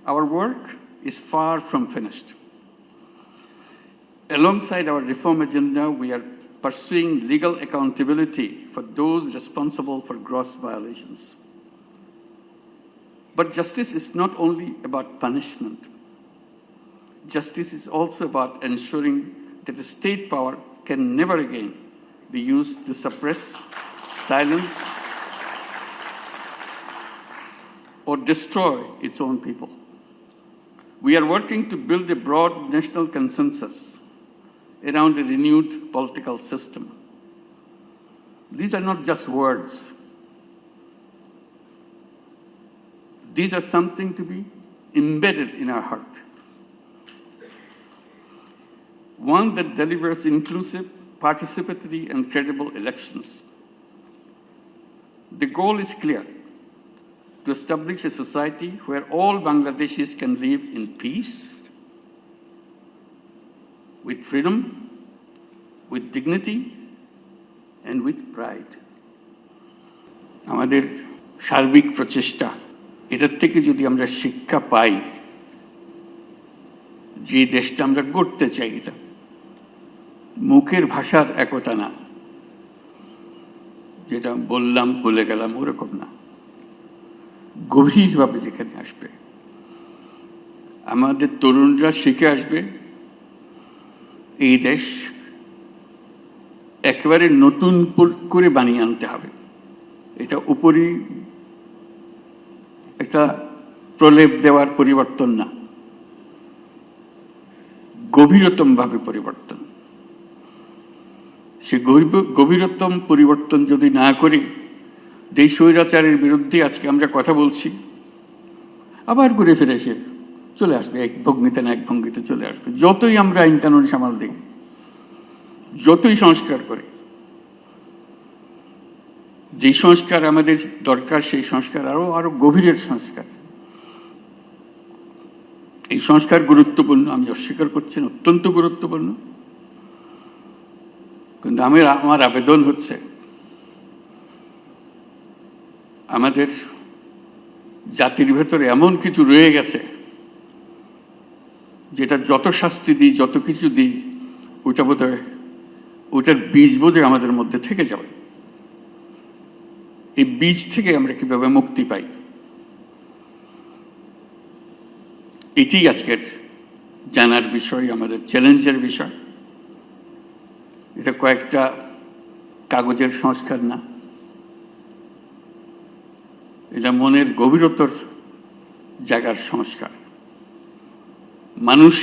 our work is far from finished. Alongside our reform agenda, we are pursuing legal accountability for those responsible for gross violations. But justice is not only about punishment. Justice is also about ensuring that the state power can never again be used to suppress, silence, or destroy its own people. We are working to build a broad national consensus around a renewed political system. These are not just words. These are something to be embedded in our heart. One that delivers inclusive, participatory, and credible elections. The goal is clear: to establish a society where all Bangladeshis can live in peace, with freedom, with dignity, and with pride. আমাদের সার্বিক প্রচেষ্টা, এটার থেকে যদি আমরা শিক্ষা পাই, যে দেশটা আমরা গড়তে চাই, এটা মুখের ভাষার একতা না, যেটা বললাম ভুলে গেলাম ওরকম না, গভীরভাবে যেখানে আসবে, আমাদের তরুণরা শিখে আসবে, এই দেশ একেবারে নতুন করে বানিয়ে আনতে হবে। এটা উপরই একটা প্রলেপ দেওয়ার পরিবর্তন না, গভীরতমভাবে পরিবর্তন। সে গভীরতম পরিবর্তন যদি না করি, দেশ স্বৈরাচারের বিরুদ্ধে আজকে আমরা কথা বলছি, আবার ঘুরে ফিরে এসে চলে আসবে, এক ভঙ্গিতে না এক ভঙ্গিতে চলে আসবে। যতই আমরা আইন কানুন সামাল দিই, যতই সংস্কার করি, যে সংস্কার আমাদের দরকার সেই সংস্কার আরো গভীরের সংস্কার। এই সংস্কার গুরুত্বপূর্ণ, আমি অস্বীকার করছি না, অত্যন্ত গুরুত্বপূর্ণ। কিন্তু আমার আবেদন হচ্ছে, আমাদের জাতির ভেতরে এমন কিছু রয়ে গেছে যেটা যত শাস্তি দিই, যত কিছু দিই, ওটা বোধহয় ওটার বীজ বোধহয় আমাদের মধ্যে থেকে যাবে। এই বীজ থেকে আমরা কিভাবে মুক্তি পাই, এটি আজকের জানার বিষয়, আমাদের চ্যালেঞ্জের বিষয়। এটা কয়েকটা কাগজের সংস্কার না, এটা মনের গভীরতর জায়গার সংস্কার। মানুষ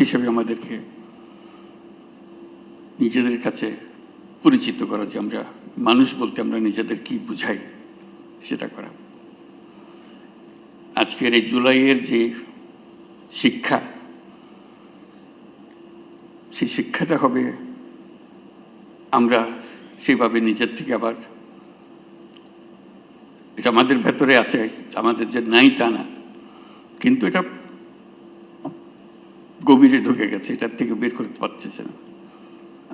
হিসেবে আমাদেরকে নিজেদের কাছে পরিচিত করা, যে আমরা মানুষ বলতে আমরা নিজেদের কি বুঝাই সেটা করা। আজকের এই জুলাইয়ের যে শিক্ষা, সেই শিক্ষাটা হবে আমরা সেভাবে নিজের থেকে আবার, এটা আমাদের ভেতরে আছে, আমাদের যে নাই তা না, কিন্তু এটা গভীরে ঢুকে গেছে, এটার থেকে বের করতে পারতেছে না।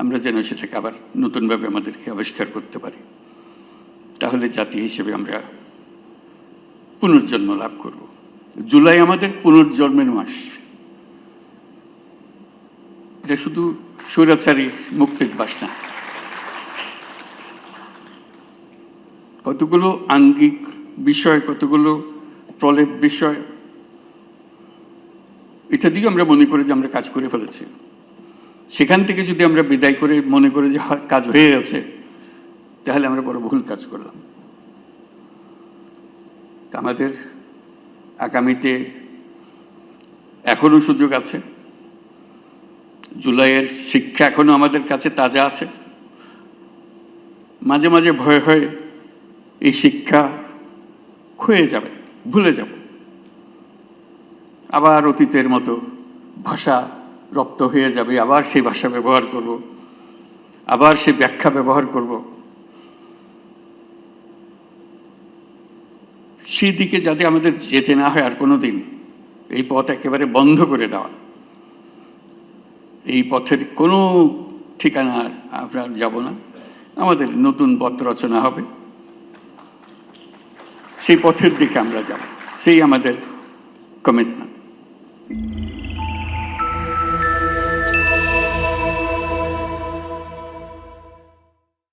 আমরা যেন সেটাকে আবার নতুনভাবে আমাদেরকে আবিষ্কার করতে পারি, তাহলে জাতি হিসেবে আমরা পুনর্জন্ম লাভ করব। জুলাই আমাদের পুনর্জন্মের মাস। এটা শুধু স্বৈরাচারী মুক্তির বাস না, কতগুলো আঙ্গিক বিষয়, কতগুলো প্রলেপ বিষয়, এটা দিয়ে আমরা মনে করি যে আমরা কাজ করে ফেলেছি। সেখান থেকে যদি আমরা বিদায় করে মনে করি যে কাজ হয়ে গেছে, তাহলে আমরা বড় ভুল কাজ করলাম। আমাদের আগামীতে এখনো সুযোগ আছে, জুলাইয়ের শিক্ষা এখনো আমাদের কাছে তাজা আছে। মাঝে মাঝে ভয় হয় এই শিক্ষা ক্ষয়ে যাবে, ভুলে যাব, আবার অতীতের মতো ভাষা রপ্ত হয়ে যাবে, আবার সেই ভাষা ব্যবহার করব, আবার সেই ব্যাখ্যা ব্যবহার করব। সেই দিকে যাতে আমাদের যেতে না হয় আর কোনো দিন, এই পথ একেবারে বন্ধ করে দেওয়া। এই পথের কোনো ঠিকানা আমরা যাব না, আমাদের নতুন পথ রচনা হবে, সেই পথের দিকে আমরা যাব, সেই আমাদের কমিটমেন্ট।